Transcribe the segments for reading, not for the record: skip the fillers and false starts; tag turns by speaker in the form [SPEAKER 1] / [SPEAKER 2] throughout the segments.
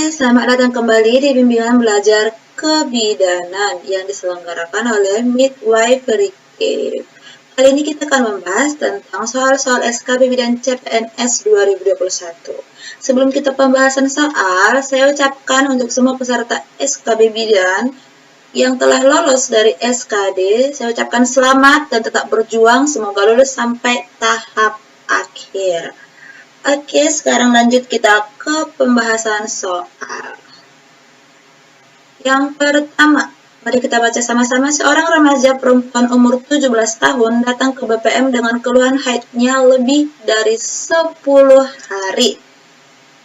[SPEAKER 1] Selamat datang kembali di bimbingan belajar kebidanan yang diselenggarakan oleh Midwifery Camp. Kali ini kita akan membahas tentang soal-soal SKB Bidan CPNS 2021. Sebelum kita pembahasan soal, saya ucapkan untuk semua peserta SKB Bidan yang telah lolos dari SKD, saya ucapkan selamat dan tetap berjuang, semoga lulus sampai tahap akhir. Oke, sekarang lanjut kita ke pembahasan soal. Yang pertama, mari kita baca sama-sama. Seorang remaja perempuan umur 17 tahun datang ke BPM dengan keluhan haidnya lebih dari 10 hari.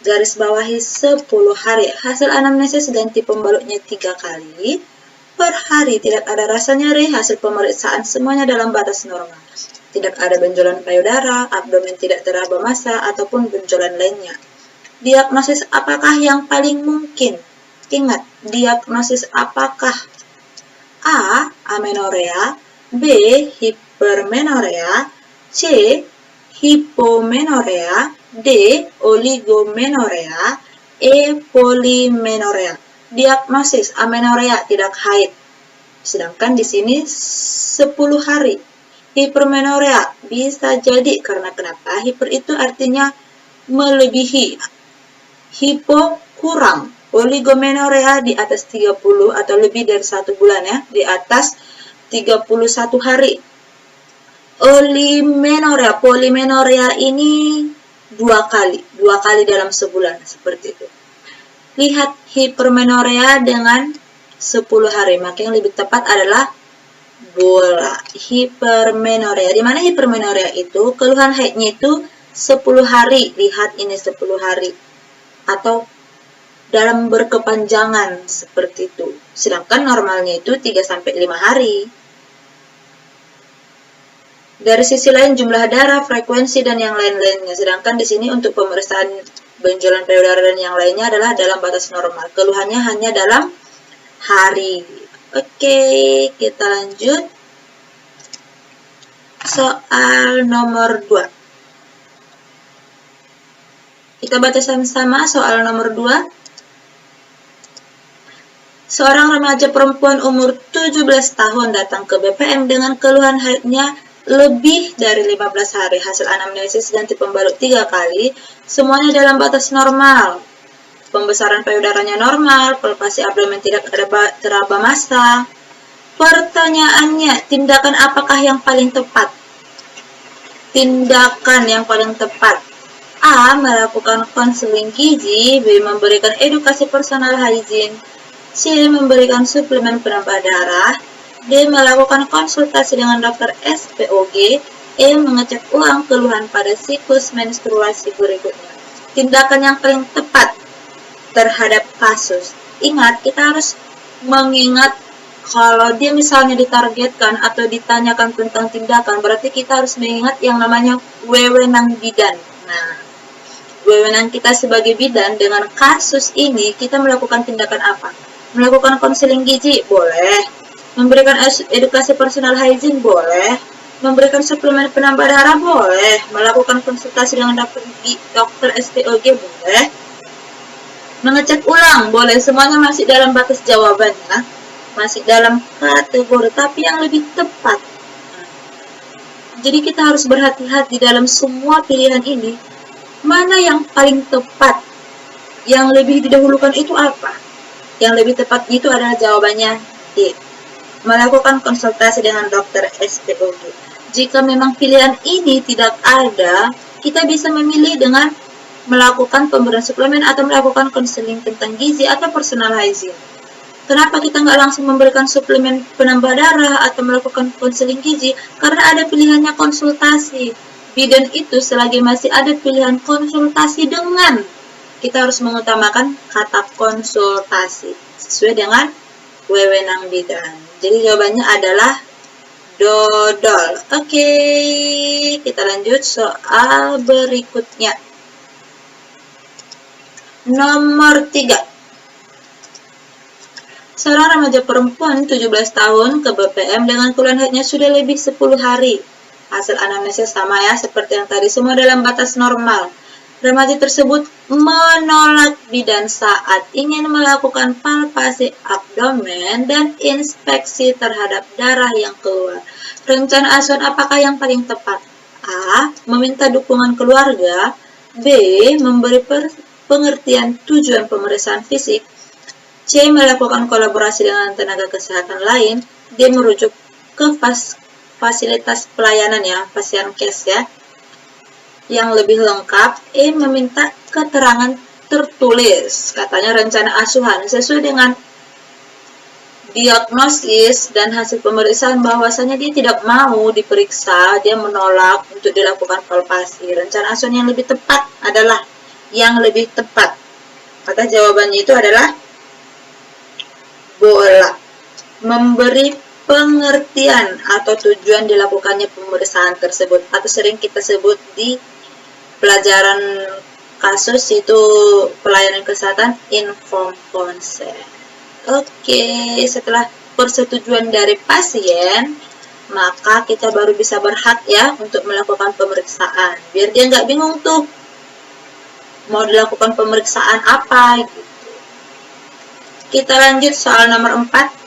[SPEAKER 1] Garis bawahi 10 hari. Hasil anamnesis ganti pembalutnya 3 kali. Per hari tidak ada rasa nyeri, hasil pemeriksaan semuanya dalam batas normal. Tidak ada benjolan payudara, abdomen tidak teraba massa, ataupun benjolan lainnya. Diagnosis apakah yang paling mungkin? Ingat, diagnosis apakah? A. Amenorea, B. Hipermenorea, C. Hipomenorea, D. Oligomenorea, E. Polimenorea. Diagnosis amenorea tidak haid. Sedangkan di sini 10 hari. Hipermenorea bisa jadi karena kenapa? Hiper itu artinya melebihi. Hipo kurang. Oligomenorea di atas 30 atau lebih dari 1 bulan ya, di atas 31 hari. Polimenorea ini 2 kali dalam sebulan seperti itu. Lihat hipermenorea dengan 10 hari, maka yang lebih tepat adalah bola. Hipermenorea. Di mana hipermenorea itu keluhan haidnya itu 10 hari. Lihat ini 10 hari. Atau dalam berkepanjangan seperti itu. Sedangkan normalnya itu 3-5 hari. Dari sisi lain jumlah darah, frekuensi dan yang lain-lainnya. Sedangkan di sini untuk pemeriksaan benjolan payudara dan yang lainnya adalah dalam batas normal. Keluhannya hanya dalam hari. Oke, kita lanjut. Soal nomor 2. Kita baca sama-sama soal nomor 2. Seorang remaja perempuan umur 17 tahun datang ke BPM dengan keluhan haidnya lebih dari 15 hari. Hasil anamnesis ganti pembalut 3 kali, semuanya dalam batas normal. Pembesaran payudaranya normal, palpasi abdomen tidak teraba massa. Pertanyaannya, tindakan apakah yang paling tepat? Tindakan yang paling tepat. A. Melakukan konseling gizi. B. Memberikan edukasi personal hygiene. C. Memberikan suplemen penambah darah. D. Melakukan konsultasi dengan dokter SPOG. E. Mengecek ulang keluhan pada siklus menstruasi berikutnya. Tindakan yang paling tepat terhadap kasus. Ingat, kita harus mengingat kalau dia misalnya ditargetkan atau ditanyakan tentang tindakan, berarti kita harus mengingat yang namanya wewenang bidan. Nah, wewenang kita sebagai bidan dengan kasus ini, kita melakukan tindakan apa? Melakukan konseling gizi? Boleh. Memberikan edukasi personal hygiene? Boleh. Memberikan suplemen penambah darah? Boleh. Melakukan konsultasi dengan dokter SPOG? Boleh. Mengecek ulang? Boleh. Semuanya masih dalam batas jawabannya. Masih dalam kategori, tapi yang lebih tepat. Jadi kita harus berhati-hati dalam semua pilihan ini. Mana yang paling tepat? Yang lebih didahulukan itu apa? Yang lebih tepat itu adalah jawabannya D. Melakukan konsultasi dengan dokter SPOG. Jika memang pilihan ini tidak ada, kita bisa memilih dengan melakukan pemberian suplemen atau melakukan konseling tentang gizi atau personal hygiene. Kenapa kita nggak langsung memberikan suplemen penambah darah atau melakukan konseling gizi? Karena ada pilihannya konsultasi. Bidan itu selagi masih ada pilihan konsultasi dengan, kita harus mengutamakan kata konsultasi sesuai dengan wewenang bidan. Jadi jawabannya adalah dodol. Oke, kita lanjut soal berikutnya. Nomor 3. Seorang remaja perempuan 17 tahun ke BPM dengan keluhan haidnya sudah lebih 10 hari. Hasil anamnesis sama ya, seperti yang tadi, semua dalam batas normal. Remaja tersebut menolak bidan saat ingin melakukan palpasi abdomen dan inspeksi terhadap darah yang keluar. Rencana asuhan apakah yang paling tepat? A. Meminta dukungan keluarga. B. Memberi pengertian tujuan pemeriksaan fisik. C. Melakukan kolaborasi dengan tenaga kesehatan lain. D. Merujuk ke fasilitas pelayanan ya, pasien case ya, yang lebih lengkap. E. Meminta keterangan tertulis, katanya rencana asuhan sesuai dengan diagnosis dan hasil pemeriksaan bahwasanya dia tidak mau diperiksa, dia menolak untuk dilakukan palpasi. Rencana asuhan yang lebih tepat adalah yang lebih tepat. Maka jawabannya itu adalah bola. Memberi pengertian atau tujuan dilakukannya pemeriksaan tersebut, atau sering kita sebut di pelajaran kasus itu pelayanan kesehatan informed consent. Oke, setelah persetujuan dari pasien, maka kita baru bisa berhak ya untuk melakukan pemeriksaan. Biar dia nggak bingung tuh, mau dilakukan pemeriksaan apa gitu. Kita lanjut soal nomor 4.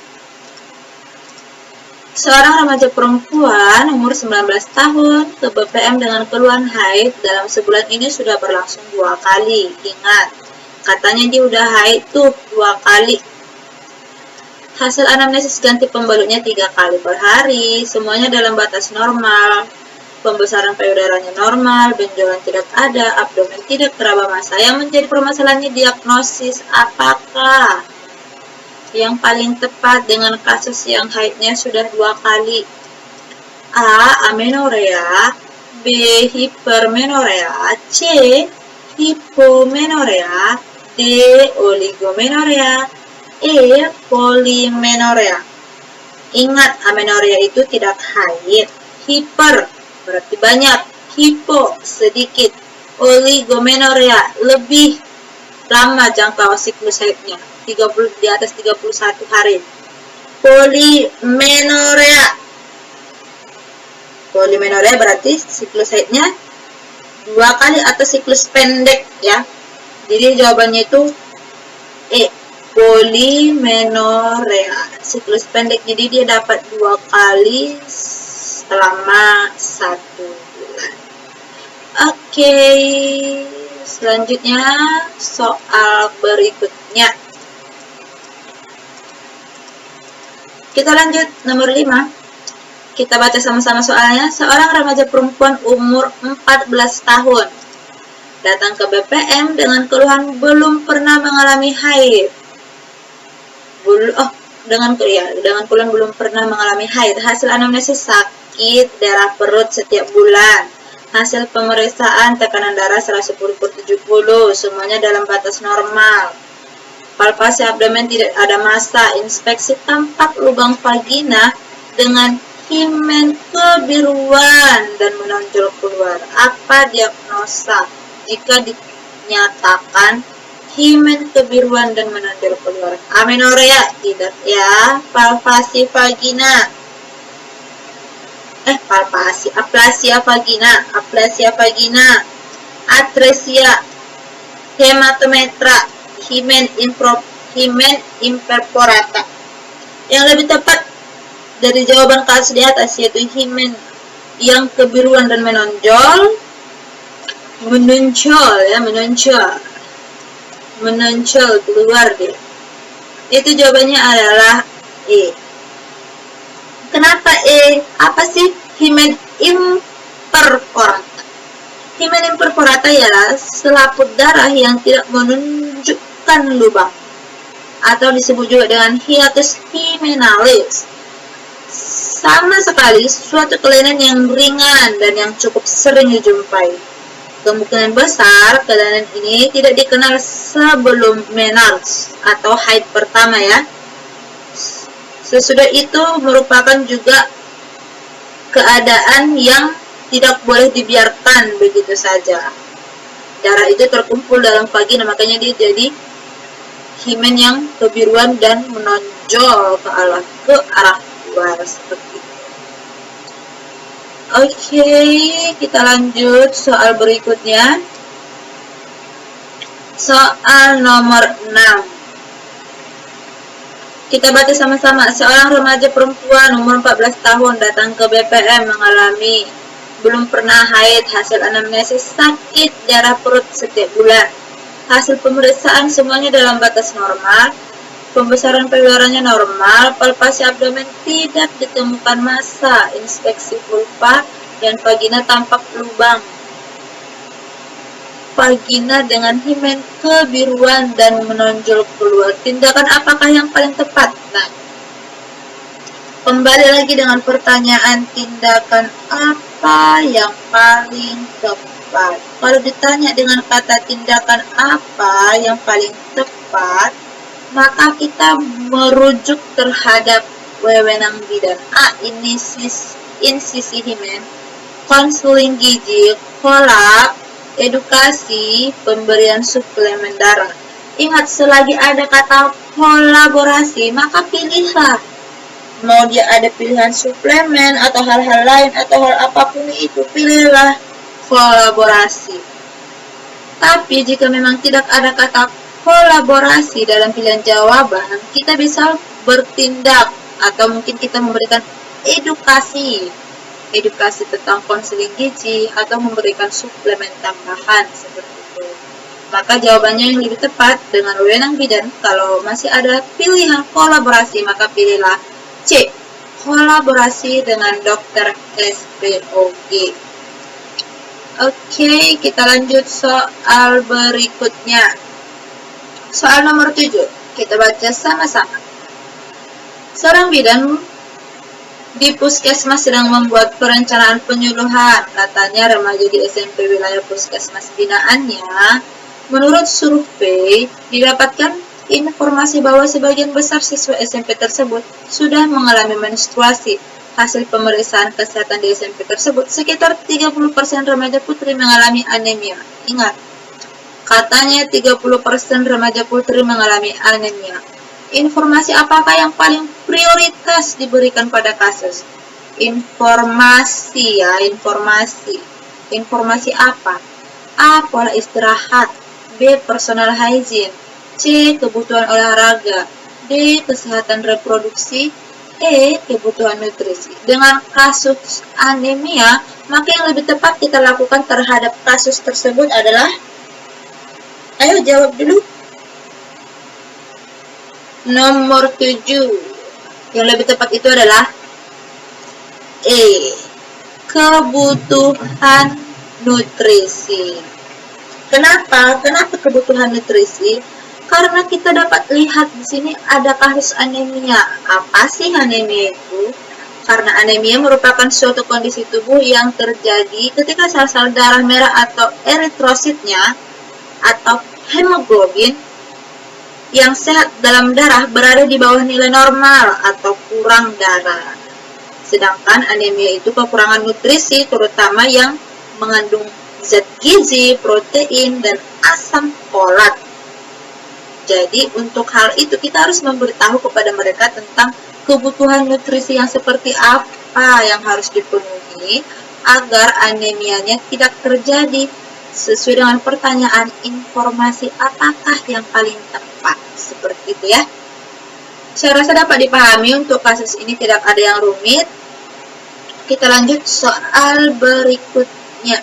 [SPEAKER 1] Seorang remaja perempuan umur 19 tahun ke BPM dengan keluhan haid dalam sebulan ini sudah berlangsung 2 kali. Ingat, katanya dia udah haid tuh 2 kali. Hasil anamnesis ganti pembalutnya 3 kali per hari, semuanya dalam batas normal. Pembesaran payudaranya normal, benjolan tidak ada, abdomen tidak teraba massa. Yang menjadi permasalahannya diagnosis apakah yang paling tepat dengan kasus yang haidnya sudah 2 kali. A. Amenorea. B. Hipermenorea. C. Hipomenorea. D. Oligomenorea. E. Polimenorea. Ingat, amenorea itu tidak haid. Hiper berarti banyak, hipo sedikit, oligomenorea lebih lama jangka siklus haidnya, di atas 31 hari. Polimenorea berarti siklus haidnya 2 kali atau siklus pendek ya. Jadi jawabannya itu E. Polimenorea, siklus pendek, jadi dia dapat 2 kali selama 1 bulan. Oke, selanjutnya soal berikutnya. Kita lanjut nomor 5. Kita baca sama-sama soalnya. Seorang remaja perempuan umur 14 tahun datang ke BPM dengan keluhan belum pernah mengalami haid. Dengan keluhan belum pernah mengalami haid. Hasil anamnesis sakit daerah perut setiap bulan. Hasil pemeriksaan tekanan darah 110/70, semuanya dalam batas normal. Palpasi abdomen tidak ada massa. Inspeksi tampak lubang vagina dengan himen kebiruan dan menonjol keluar. Apa diagnosa jika dinyatakan himen kebiruan dan menonjol keluar? Amenorea tidak ya. Palpasi vagina. Aplasia vagina, atresia, hematometra, himen imperforata. Yang lebih tepat dari jawaban kasus di atas yaitu himen yang kebiruan dan menonjol keluar dia. Itu jawabannya adalah E. Kenapa E? Apa sih himen imperforata? Himen imperforata ialah selaput darah yang tidak menunjukkan lubang, atau disebut juga dengan hiatus himenalis. Sama sekali suatu kelainan yang ringan dan yang cukup sering dijumpai. Kemungkinan besar kelainan ini tidak dikenal sebelum menarche atau haid pertama ya. Sesudah itu merupakan juga keadaan yang tidak boleh dibiarkan begitu saja. Darah itu terkumpul dalam vagina, makanya dia jadi himen yang kebiruan dan menonjol ke arah luar seperti itu. Oke, kita lanjut soal berikutnya. Soal nomor 6. Kita baca sama-sama. Seorang remaja perempuan umur 14 tahun datang ke BPM mengalami belum pernah haid, hasil anamnesis sakit darah perut setiap bulan. Hasil pemeriksaan semuanya dalam batas normal, pembesaran payudaranya normal, palpasi abdomen tidak ditemukan massa, inspeksi vulva dan vagina tampak lubang. Vagina dengan himen kebiruan dan menonjol keluar. Tindakan apakah yang paling tepat? Nah, kembali lagi dengan pertanyaan, tindakan apa yang paling tepat? Kalau ditanya dengan kata tindakan apa yang paling tepat, maka kita merujuk terhadap wewenang bidan. A. Insisi himen, konseling gizi, kolak, edukasi, pemberian suplemen darah. Ingat, selagi ada kata kolaborasi, maka pilihlah. Mau dia ada pilihan suplemen atau hal-hal lain atau hal apapun itu, pilihlah kolaborasi. Tapi jika memang tidak ada kata kolaborasi dalam pilihan jawaban, kita bisa bertindak atau mungkin kita memberikan edukasi tentang konseling gizi atau memberikan suplemen tambahan seperti itu. Maka jawabannya yang lebih tepat dengan wewenang bidan, kalau masih ada pilihan kolaborasi, maka pilihlah C. Kolaborasi dengan dokter SPOG. Oke, kita lanjut soal berikutnya. Soal nomor 7. Kita baca sama-sama. Seorang bidan di puskesmas sedang membuat perencanaan penyuluhan. Katanya remaja di SMP wilayah puskesmas binaannya, menurut survei didapatkan informasi bahwa sebagian besar siswa SMP tersebut sudah mengalami menstruasi. Hasil pemeriksaan kesehatan di SMP tersebut, sekitar 30% remaja putri mengalami anemia. Ingat, katanya 30% remaja putri mengalami anemia. Informasi apakah yang paling prioritas diberikan pada kasus? Informasi ya, informasi apa? A. Pola istirahat, B. Personal hygiene, C. Kebutuhan olahraga, D. Kesehatan reproduksi, E. Kebutuhan nutrisi. Dengan kasus anemia, maka yang lebih tepat kita lakukan terhadap kasus tersebut adalah, ayo jawab dulu. Nomor 7. Yang lebih tepat itu adalah E. Kebutuhan nutrisi. Kenapa kebutuhan nutrisi? Karena kita dapat lihat di sini ada kasus anemia. Apa sih anemia itu? Karena anemia merupakan suatu kondisi tubuh yang terjadi ketika sel-sel darah merah atau eritrositnya atau hemoglobin yang sehat dalam darah berada di bawah nilai normal atau kurang darah. Sedangkan anemia itu kekurangan nutrisi, terutama yang mengandung zat gizi, protein, dan asam folat. Jadi untuk hal itu kita harus memberitahu kepada mereka tentang kebutuhan nutrisi yang seperti apa yang harus dipenuhi agar anemianya tidak terjadi. Sesuai dengan pertanyaan, informasi apakah yang paling tepat? Seperti itu ya. Saya rasa dapat dipahami, untuk kasus ini tidak ada yang rumit. Kita lanjut soal berikutnya.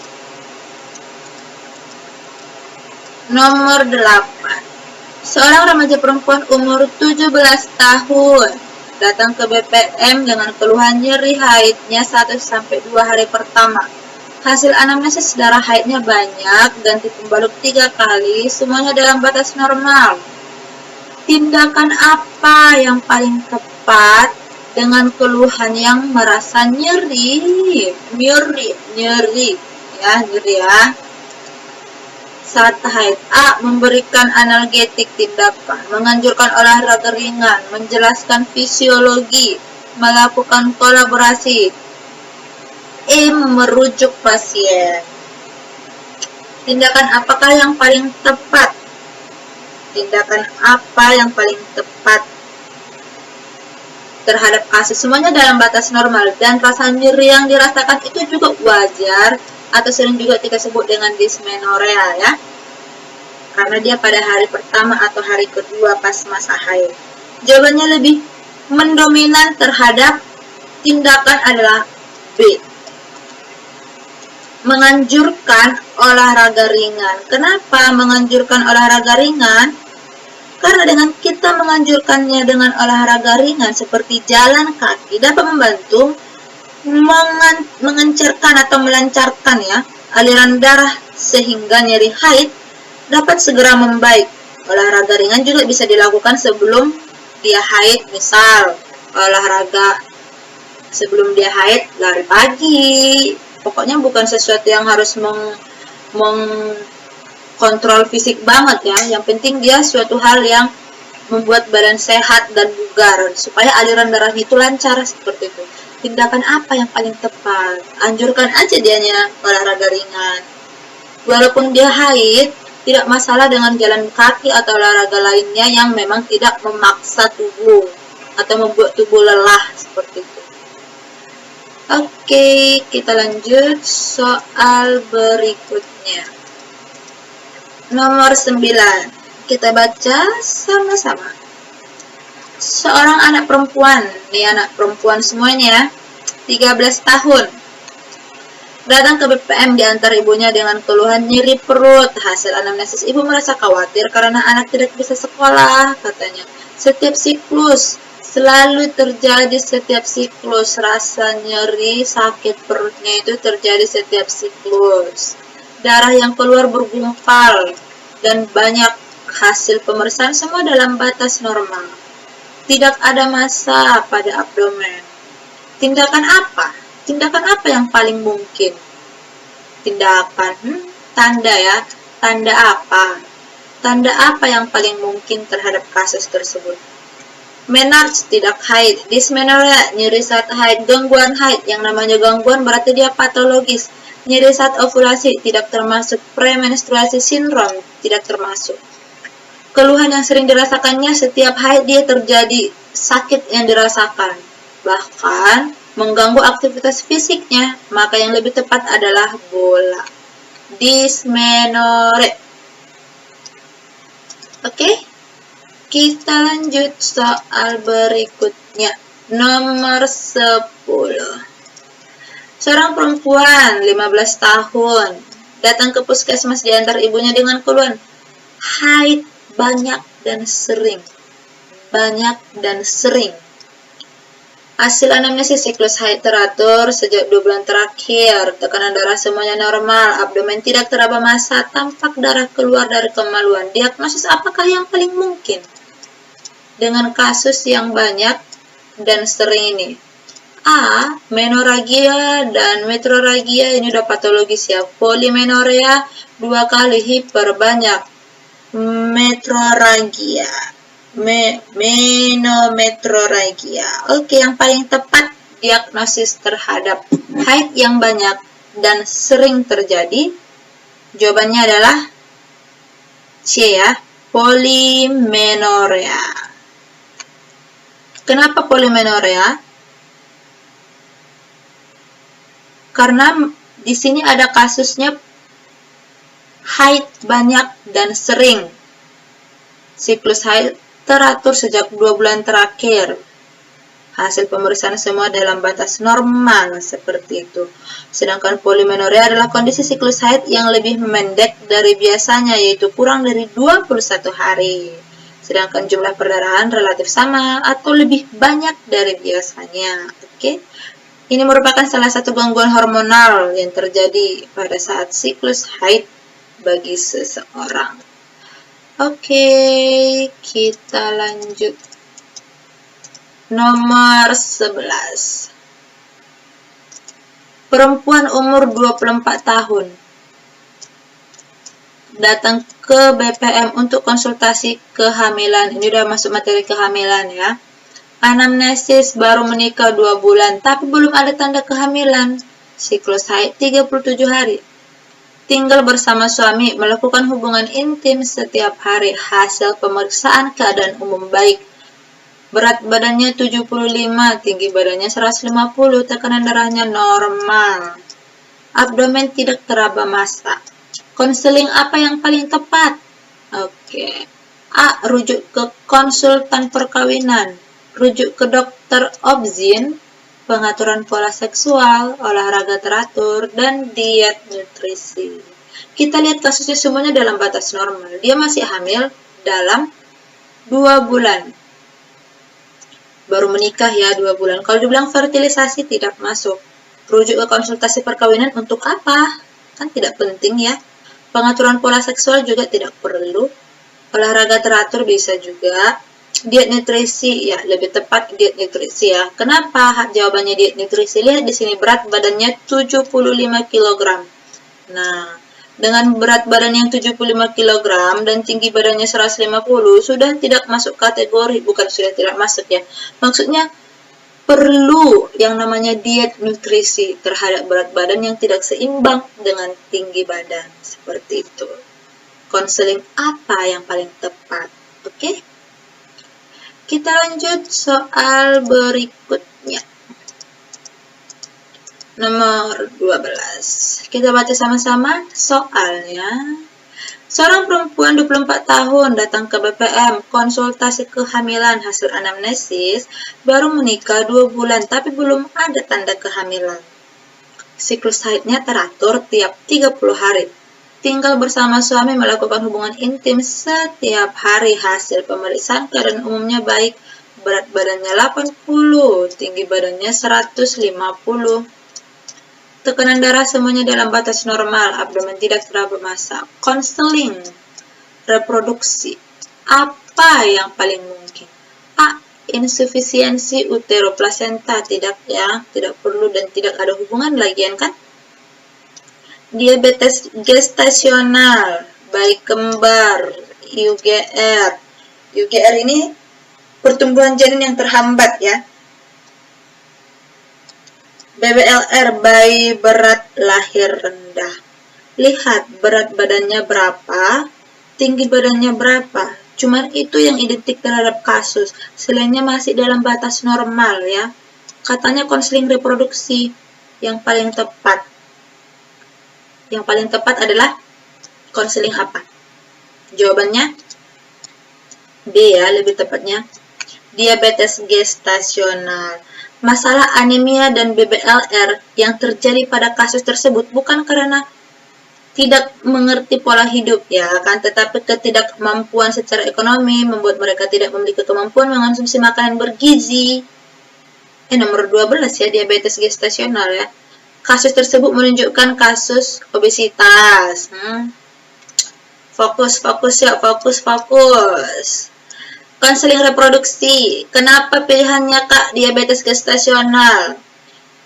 [SPEAKER 1] Nomor 8. Seorang remaja perempuan umur 17 tahun datang ke BPM dengan keluhan nyeri haidnya 1-2 hari pertama. Hasil anamnesis darah haidnya banyak, ganti pembalut 3 kali, semuanya dalam batas normal. Tindakan apa yang paling tepat dengan keluhan yang merasa nyeri ya saat haid? A. Memberikan analgetik. Tindakan: menganjurkan olahraga ringan, menjelaskan fisiologi, melakukan kolaborasi. E. Merujuk pasien. Tindakan apakah yang paling tepat? tindakan apa yang paling tepat terhadap kasus. Semuanya dalam batas normal, dan rasa nyeri yang dirasakan itu juga wajar atau sering juga kita sebut dengan dysmenorrhea ya, karena dia pada hari pertama atau hari kedua pas masa haid. Jawabannya lebih mendominan terhadap tindakan adalah B, menganjurkan olahraga ringan. Kenapa menganjurkan olahraga ringan? Karena dengan kita menganjurkannya dengan olahraga ringan seperti jalan kaki dapat membantu mengencerkan atau melancarkan ya aliran darah sehingga nyeri haid dapat segera membaik. Olahraga ringan juga bisa dilakukan sebelum dia haid, misal olahraga sebelum dia haid, lari pagi. Pokoknya bukan sesuatu yang harus kontrol fisik banget ya, yang penting dia suatu hal yang membuat badan sehat dan bugar supaya aliran darahnya itu lancar seperti itu. Tindakan apa yang paling tepat? Anjurkan aja dianya olahraga ringan. Walaupun dia haid, tidak masalah dengan jalan kaki atau olahraga lainnya yang memang tidak memaksa tubuh atau membuat tubuh lelah seperti itu. Oke, kita lanjut soal berikutnya. Nomor 9, kita baca sama-sama. Seorang anak perempuan, nih anak perempuan semuanya, 13 tahun, datang ke BPM diantar ibunya dengan keluhan nyeri perut. Hasil anamnesis, ibu merasa khawatir karena anak tidak bisa sekolah, katanya. Setiap siklus, selalu terjadi setiap siklus, rasa nyeri sakit perutnya itu terjadi setiap siklus. Darah yang keluar bergumpal dan banyak. Hasil pemeriksaan semua dalam batas normal. Tidak ada massa pada abdomen. Tindakan apa? Tindakan apa yang paling mungkin? Tindakan, tanda ya. Tanda apa? Tanda apa yang paling mungkin terhadap kasus tersebut? Menarche, tidak haid. Dysmenorrhea, nyeri saat haid. Gangguan haid, yang namanya gangguan berarti dia patologis. Nyeri saat ovulasi tidak termasuk. Premenstruasi syndrome tidak termasuk. Keluhan yang sering dirasakannya setiap haid dia terjadi sakit yang dirasakan. Bahkan mengganggu aktivitas fisiknya, maka yang lebih tepat adalah bola. Dysmenorrhea. Oke? Kita lanjut soal berikutnya. Nomor 10. Seorang perempuan 15 tahun datang ke puskesmas diantar ibunya dengan keluhan haid banyak dan sering. Hasil anamnesis siklus haid teratur sejak 2 bulan terakhir. Tekanan darah semuanya normal, abdomen tidak teraba massa, tampak darah keluar dari kemaluan. Diagnosis apakah yang paling mungkin dengan kasus yang banyak dan sering ini? A. Menorrhagia dan metrorrhagia, ini udah patologis ya. Polimenorrhea 2 kali, hiperbanyak. Metrorrhagia, menometrorrhagia. Oke, yang paling tepat diagnosis terhadap haid yang banyak dan sering terjadi, jawabannya adalah C ya, polimenorrhea. Kenapa polimenorrhea? Karena di sini ada kasusnya haid banyak dan sering. Siklus haid teratur sejak 2 bulan terakhir. Hasil pemeriksaan semua dalam batas normal seperti itu. Sedangkan polimenorrhea adalah kondisi siklus haid yang lebih pendek dari biasanya, yaitu kurang dari 21 hari. Sedangkan jumlah perdarahan relatif sama atau lebih banyak dari biasanya. Oke. Ini merupakan salah satu gangguan hormonal yang terjadi pada saat siklus haid bagi seseorang. Oke, kita lanjut. Nomor 11. Perempuan umur 24 tahun datang ke BPM untuk konsultasi kehamilan. Ini udah masuk materi kehamilan ya. Anamnesis baru menikah 2 bulan, tapi belum ada tanda kehamilan. Siklus haid 37 hari. tinggal bersama suami, melakukan hubungan intim setiap hari, hasil pemeriksaan keadaan umum baik, berat badannya 75, tinggi badannya 150, tekanan darahnya normal, abdomen tidak teraba massa. Konseling apa yang paling tepat? Oke. A. Rujuk ke konsultan perkawinan, rujuk ke dokter obgyn, pengaturan pola seksual, olahraga teratur, dan diet nutrisi. Kita lihat kasusnya semuanya dalam batas normal. Dia masih hamil dalam 2 bulan. Baru menikah ya 2 bulan. Kalau dibilang fertilisasi tidak masuk. Rujuk ke konsultasi perkawinan untuk apa? Kan tidak penting ya. Pengaturan pola seksual juga tidak perlu. Olahraga teratur bisa juga. Diet nutrisi, ya lebih tepat diet nutrisi ya. Kenapa jawabannya diet nutrisi? Lihat di sini berat badannya 75 kg. Nah, dengan berat badan yang 75 kg dan tinggi badannya 150 sudah tidak masuk kategori, bukan sudah tidak masuk ya. Maksudnya perlu yang namanya diet nutrisi terhadap berat badan yang tidak seimbang dengan tinggi badan. Seperti itu. Konseling apa yang paling tepat? Oke? Kita lanjut soal berikutnya. Nomor 12. Kita baca sama-sama soalnya. Seorang perempuan 24 tahun datang ke BPM, konsultasi kehamilan hasil anamnesis, baru menikah 2 bulan tapi belum ada tanda kehamilan. Siklus haidnya teratur tiap 30 hari. Tinggal bersama suami, melakukan hubungan intim setiap hari, hasil pemeriksaan keadaan umumnya baik, berat badannya 80, tinggi badannya 150. Tekanan darah semuanya dalam batas normal, abdomen tidak teraba massa. Konseling reproduksi. Apa yang paling mungkin? A. Insufisiensi uteroplasenta, tidak ya, tidak perlu dan tidak ada hubungan lagian kan? Diabetes gestasional, bayi kembar, UGR. UGR ini pertumbuhan janin yang terhambat ya. BBLR, bayi berat lahir rendah. Lihat berat badannya berapa, tinggi badannya berapa. Cuman itu yang identik terhadap kasus. Selainnya masih dalam batas normal ya. Katanya konseling reproduksi yang paling tepat. Yang paling tepat adalah konseling apa? Jawabannya B ya, lebih tepatnya. Diabetes gestasional. Masalah anemia dan BBLR yang terjadi pada kasus tersebut bukan karena tidak mengerti pola hidup ya kan, tetapi ketidakmampuan secara ekonomi membuat mereka tidak memiliki kemampuan mengonsumsi makanan bergizi. Nomor 12 ya, diabetes gestasional ya. Kasus tersebut menunjukkan kasus obesitas. Fokus ya, fokus. Konseling reproduksi. Kenapa pilihannya Kak diabetes gestasional?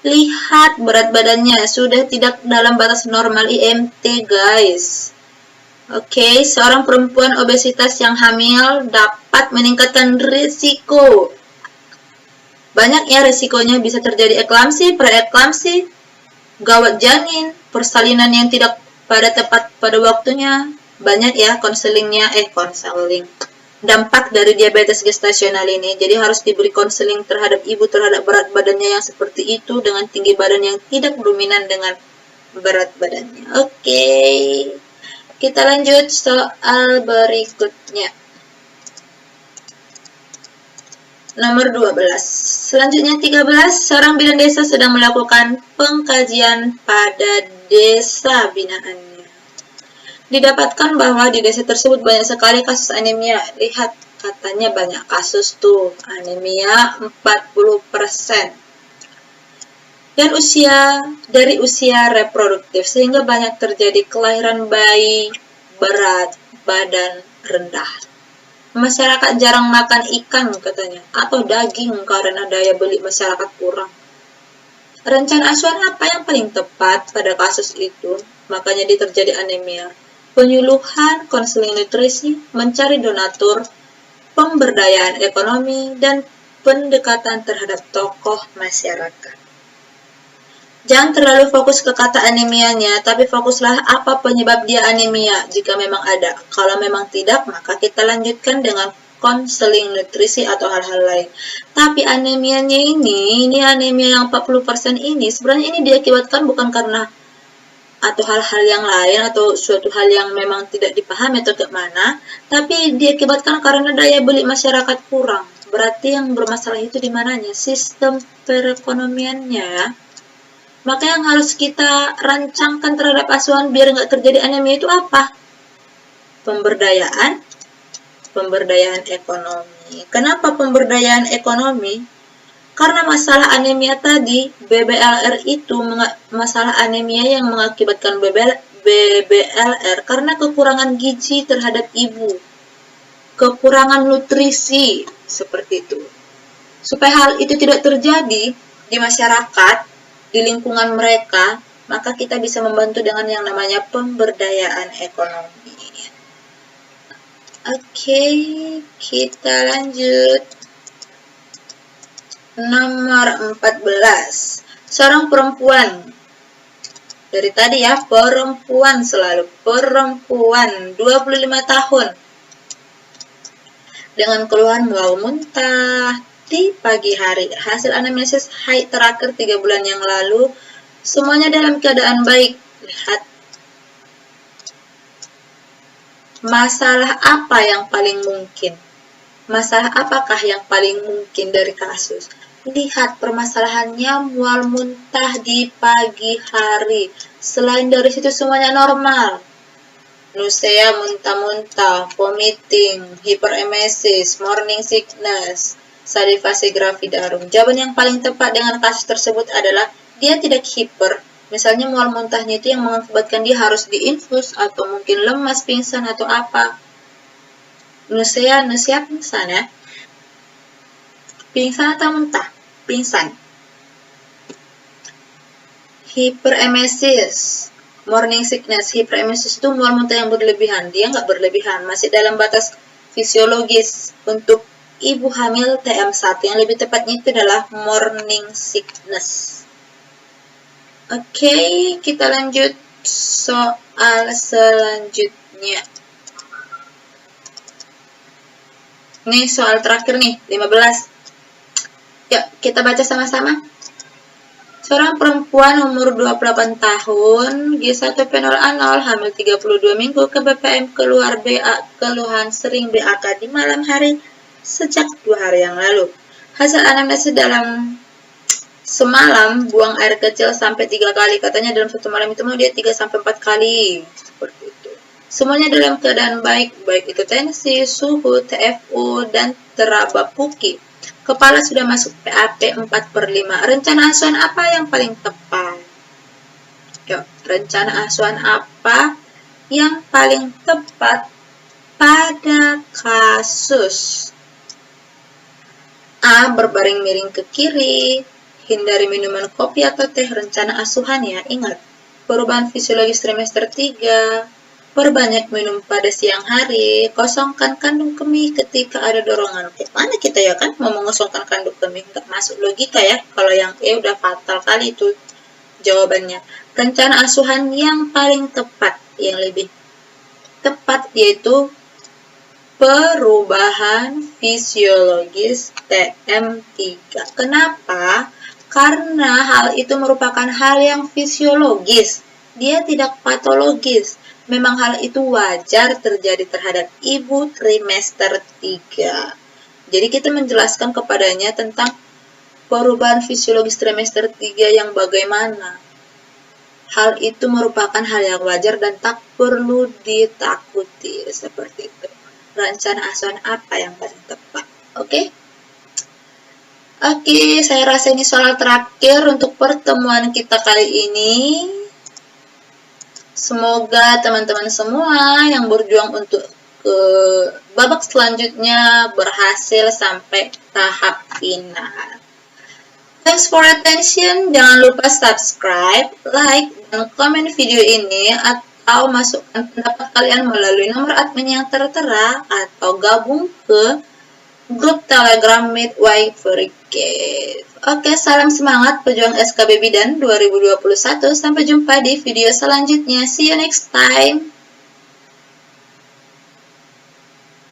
[SPEAKER 1] Lihat berat badannya sudah tidak dalam batas normal IMT guys. Oke, seorang perempuan obesitas yang hamil dapat meningkatkan risiko. Banyak ya risikonya, bisa terjadi eklamsi, preeklamsi, gawat janin, persalinan yang tidak tepat pada waktunya. Banyak ya konseling. Dampak dari diabetes gestasional ini. Jadi harus diberi konseling terhadap ibu terhadap berat badannya yang seperti itu dengan tinggi badan yang tidak dominan dengan berat badannya. Oke. Kita lanjut soal berikutnya. Nomor 12. Selanjutnya 13. Seorang bidan desa sedang melakukan pengkajian pada desa binaannya. Didapatkan bahwa di desa tersebut banyak sekali kasus anemia. Lihat, katanya banyak kasus tuh. Anemia 40%. Dan dari usia reproduktif, sehingga banyak terjadi kelahiran bayi berat badan rendah. Masyarakat jarang makan ikan katanya, atau daging karena daya beli masyarakat kurang. Rencana asuhan apa yang paling tepat pada kasus itu? Makanya terjadi anemia. Penyuluhan, konseling nutrisi, mencari donatur, pemberdayaan ekonomi, dan pendekatan terhadap tokoh masyarakat. Jangan terlalu fokus ke kata anemianya, tapi fokuslah apa penyebab dia anemia jika memang ada. Kalau memang tidak, maka kita lanjutkan dengan konseling nutrisi atau hal-hal lain. Tapi anemianya ini anemia yang 40% ini, sebenarnya ini diakibatkan bukan karena atau hal-hal yang lain atau suatu hal yang memang tidak dipahami atau kemana, tapi diakibatkan karena daya beli masyarakat kurang. Berarti yang bermasalah itu di mananya? Sistem perekonomiannya ya. Maka yang harus kita rancangkan terhadap asuhan biar nggak terjadi anemia itu apa? Pemberdayaan ekonomi. Kenapa pemberdayaan ekonomi? Karena masalah anemia tadi, BBLR itu masalah anemia yang mengakibatkan BBLR karena kekurangan gizi terhadap ibu, kekurangan nutrisi, seperti itu. Supaya hal itu tidak terjadi di masyarakat, di lingkungan mereka, maka kita bisa membantu dengan yang namanya pemberdayaan ekonomi. Oke, kita lanjut. Nomor 14. Seorang perempuan. Dari tadi ya, perempuan selalu. Perempuan, 25 tahun. Dengan keluhan mual muntah di pagi hari. Hasil anamnesis haid terakhir 3 bulan yang lalu. Semuanya dalam keadaan baik. Lihat. Masalah apa yang paling mungkin? Masalah apakah yang paling mungkin dari kasus? Lihat permasalahannya mual muntah di pagi hari. Selain dari situ semuanya normal. Nausea, muntah-muntah, vomiting, hyperemesis, morning sickness, salivasi gravidarum. Jawaban yang paling tepat dengan kasus tersebut adalah dia tidak hiper. Misalnya mual muntahnya itu yang mengakibatkan dia harus diinfus atau mungkin lemas, pingsan atau apa. Nausea pingsan ya. Pingsan atau muntah? Pingsan. Hyperemesis, morning sickness. Hyperemesis itu mual muntah yang berlebihan. Dia nggak berlebihan, masih dalam batas fisiologis untuk ibu hamil TM1. Yang lebih tepatnya itu adalah morning sickness. Oke, kita lanjut soal selanjutnya. Nih soal terakhir nih, 15. Yuk, kita baca sama-sama. Seorang perempuan umur 28 tahun, G1P0A0, hamil 32 minggu, ke BPM keluar keluhan sering BAK di malam hari sejak 2 hari yang lalu. Hasil anamnesis dalam semalam buang air kecil sampai 3 kali. Katanya dalam satu malam itu mau dia 3-4 kali. Seperti itu. Semuanya dalam keadaan baik itu tensi, suhu, TFU, dan teraba puki. Kepala sudah masuk PAP 4/5. Rencana asuhan apa yang paling tepat? Yuk, rencana asuhan apa yang paling tepat pada kasus A. Berbaring miring ke kiri, hindari minuman kopi atau teh. Rencana asuhan ya, ingat. Perubahan fisiologis trimester 3, perbanyak minum pada siang hari, kosongkan kandung kemih ketika ada dorongan. Mana kita ya kan mau mengosongkan kandung kemih? Nggak masuk logika ya, kalau yang E udah fatal kali itu jawabannya. Rencana asuhan yang paling tepat, yang lebih tepat yaitu perubahan fisiologis TM3. Kenapa? Karena hal itu merupakan hal yang fisiologis, dia tidak patologis. Memang hal itu wajar terjadi terhadap ibu trimester 3. Jadi kita menjelaskan kepadanya tentang perubahan fisiologis trimester 3 yang bagaimana. Hal itu merupakan hal yang wajar dan tak perlu ditakuti. Seperti itu. Rencana asuhan apa yang paling tepat? Oke? Oke, saya rasa ini soal terakhir untuk pertemuan kita kali ini. Semoga teman-teman semua yang berjuang untuk ke babak selanjutnya berhasil sampai tahap final. Thanks for attention. Jangan lupa subscribe, like, dan komen video ini atau masukkan pendapat kalian melalui nomor admin yang tertera atau gabung ke grup Telegram Midway Forget. Oke, salam semangat pejuang SKB Bidan 2021. Sampai jumpa di video selanjutnya. See you next time.